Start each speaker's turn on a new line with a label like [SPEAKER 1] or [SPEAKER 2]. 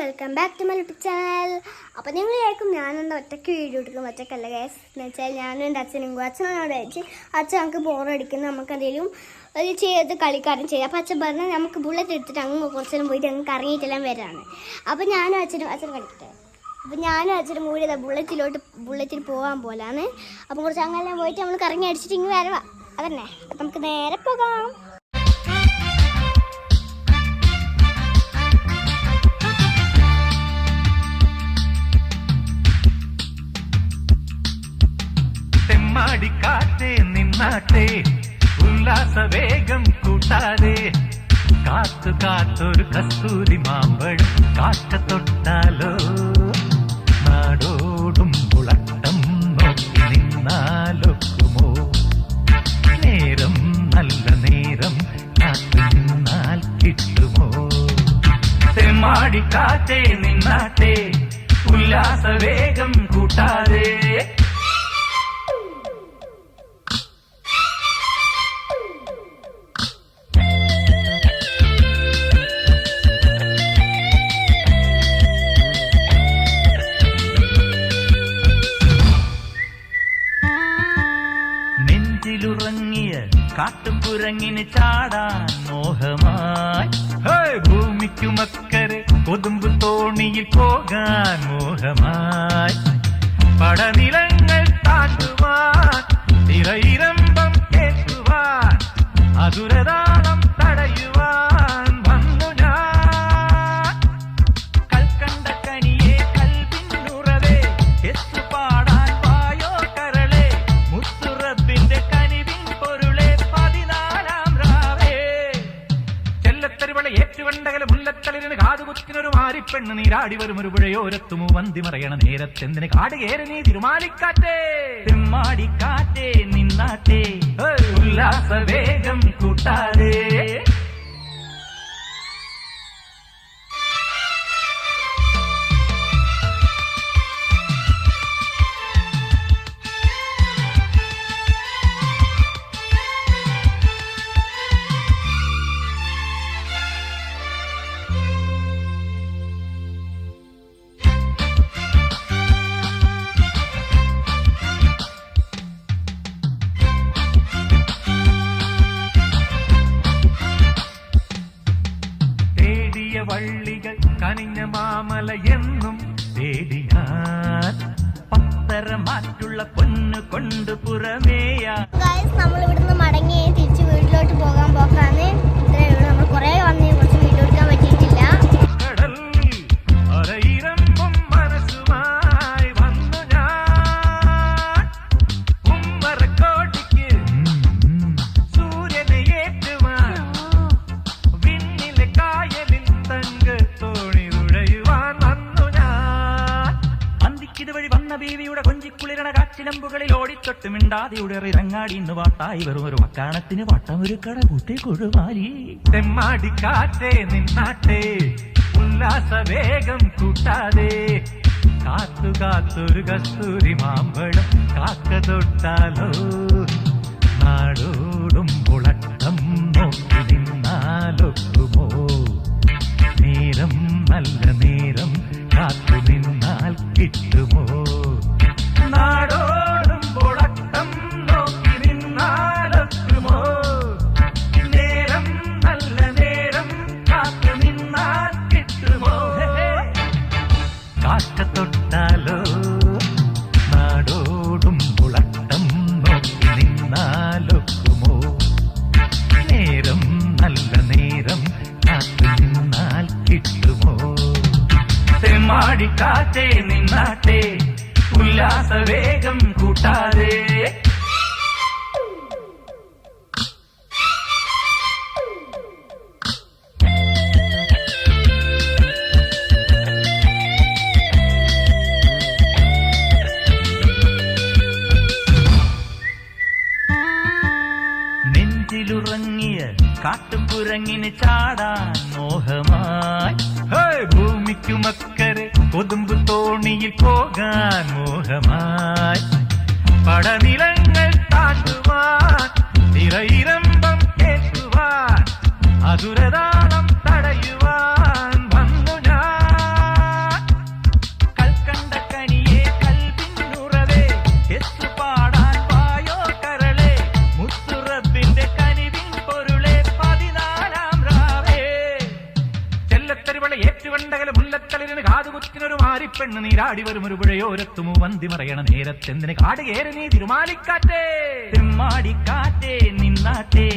[SPEAKER 1] Welcome back to my YouTube channel. അപ്പോൾ നിങ്ങൾ കേൾക്കും ഞാനെന്താ ഒറ്റയ്ക്ക് വീഡിയോ എടുക്കും. ഒറ്റയ്ക്കല്ല ഗൈസ്, എന്ന് വെച്ചാൽ ഞാനും എൻ്റെ അച്ഛനും കൂടെ. അച്ഛനോട് വെച്ച് അച്ഛൻ നമുക്ക് ബോറടിക്കുന്നു, നമുക്ക് എന്തെങ്കിലും ഒരു ചെയ്ത് കളിക്കാരും ചെയ്യാം. അപ്പോൾ അച്ഛൻ പറഞ്ഞാൽ നമുക്ക് ബുള്ളറ്റ് എടുത്തിട്ട് അങ്ങ് കുറച്ചേരം പോയിട്ട് അങ്ങ് കറങ്ങിയിട്ടെല്ലാം വരാണ്. അപ്പോൾ ഞാനും അച്ഛൻ കളിക്കട്ടെ. അപ്പോൾ ഞാനും അച്ഛനും കൂടി ബുള്ളറ്റിൽ പോകാൻ പോലാണ്. അപ്പം കുറച്ച് അങ്ങനെ പോയിട്ട് നമ്മൾ കറങ്ങി അടിച്ചിട്ട് ഇങ്ങ് വരവാ. അതന്നെ, അപ്പം നമുക്ക് നേരെ പോകാം.
[SPEAKER 2] കാറ്റേ നിന്നാട്ടെ ഉല്ലാസ വേഗം കൂട്ടാതെ കാത്തു കാത്തൊരു കസ്തൂരി മാമ്പഴം കാറ്റ തൊട്ടാലോ നാടോടും പുളട്ടം നോക്കി നിന്നാലൊക്കുമോ നേരം നല്ല നേരം കാത്തു നിന്നാൽ കിട്ടുമോ തെമ്മാടി കാറ്റേ നിന്നാട്ടെ ഉല്ലാസ വേഗം കൂട്ടാതെ കാട്ടുകുരങ്ങിന് ചാടാൻ മോഹമായി ഭൂമിക്കുമക്കരെ കൊതുമ്പ് തോണിയിൽ പോകാൻ മോഹമായി പടനിലങ്ങൾ താണ്ടുവാൻ തിരയിരമ്പം കേൾക്കുവാൻ അതുരതാളം തടയുവാൻ വന്നു ഞാൻ കൽക്കണ്ട കനിയെ കൽവിന്നുറവേ എത്തു പാടാൻ വായോ കരളെ മുത്തുറബിന്റെ ഏറ്റുകണ്ടകലെ മുല്ലത്തളിരിന് കാതുകുത്തിനൊരു മാരിപ്പെണ്ണ് നീരാടി വരും ഒരു പുഴയോരത്തു മൂവന്തി മറയണ നേരത്തെന്തിന് കാട് കയറി നീ തിരുമാലിക്കാറ്റേ തെമ്മാടിക്കാറ്റേ നിന്നാറ്റേ ഉല്ലാസ വേഗം കൂട്ടാതെ വള്ളികൾ കനിഞ്ഞ മാമല എന്നും തേടി ഞാൻ പത്തര മാറ്റുള്ള പൊന്നു കൊണ്ട് പുറമേയാ.
[SPEAKER 1] നമ്മൾ ഇവിടുന്ന് മടങ്ങി തിരിച്ച് വീട്ടിലോട്ട് പോകാൻ പോക്കാണ്. നമ്മൾ കുറെ വന്ന് കുറച്ച് വീഡിയോ എടുക്കാൻ പറ്റിയിട്ടില്ല.
[SPEAKER 2] കടൽ അരയിരമ്പും മനസ്സുമായി വന്നു ഞാൻ ഉമ്മറക്കോട്ടിക്ക് സൂര്യനെ ഏറ്റുവാൻ വിണ്ണിലെ കായലിൽ വഴി വന്ന ബീവിയുടെ കൊഞ്ചിക്കുളിരണ കാച്ചിലമ്പുകളിൽ ഓടിത്തൊട്ട് മിണ്ടാതിയുടെ ഇറങ്ങാടി ഇന്ന് പാട്ടായി വെറും ഒരു മക്കാണത്തിന് വട്ടം ഒരു കട കുട്ടി കൊഴുമാലി തെമ്മാടി കാറ്റേ നിന്നാട്ടെ ഉല്ലാസ വേഗം കൂട്ടാതെ കാത്തു കാത്തൊരു കസ്തൂരി മാമ്പഴം കാക്ക തൊട്ടാലോ നാടോടും പുളട്ടം നോക്കി നിന്നാലൊക്കുമോ നേരം നല്ല നേരം കാത്തു നിന്നാൽ കിട്ടുമോ നാടോടും പുളക്കം നോക്കി നിന്നാലൊക്കുമോ നേരം നല്ല നേരം കാത്തു നിന്നാൽ കിട്ടുമോ കാറ്റ തൊട്ടാലോ നാടോടും പുളക്കം നോക്കി നിന്നാലൊക്കുമോ നേരം നല്ല നേരം കാത്തു നിന്നാൽ കിട്ടുമോ തെമ്മാടിക്കാറ്റേ നിന്നാട്ടെ ഉല്ലാസ വേഗം കൂട്ടാതെ നെഞ്ചിലുറങ്ങിയ കാട്ടുകുരങ്ങിന് ചാടാൻ മോഹമായി ഭൂമിക്കുമക്കരെ കൊതുമ്പ് തോണിയിൽ പോകാൻ മോഹമായി പടനിലങ്ങൾ താണ്ടുവാൻ തിരയിരമ്പം കേൾക്കുവാൻ അതുരതാളം തടയുവാൻ വന്നു ഞാൻ മുല്ലത്തളിരിന് കാതുകുത്തിനൊരു മാരിപ്പെണ്ണ് നീരാടി വരും ഒരു പുഴയോരത്തു മൂവന്തി മറയണ നേരത്തെന്തിന് കാട് കയറി നീ തിരുമാലിക്കാറ്റേ തെമ്മാടിക്കാറ്റേ നിന്നാറ്റേ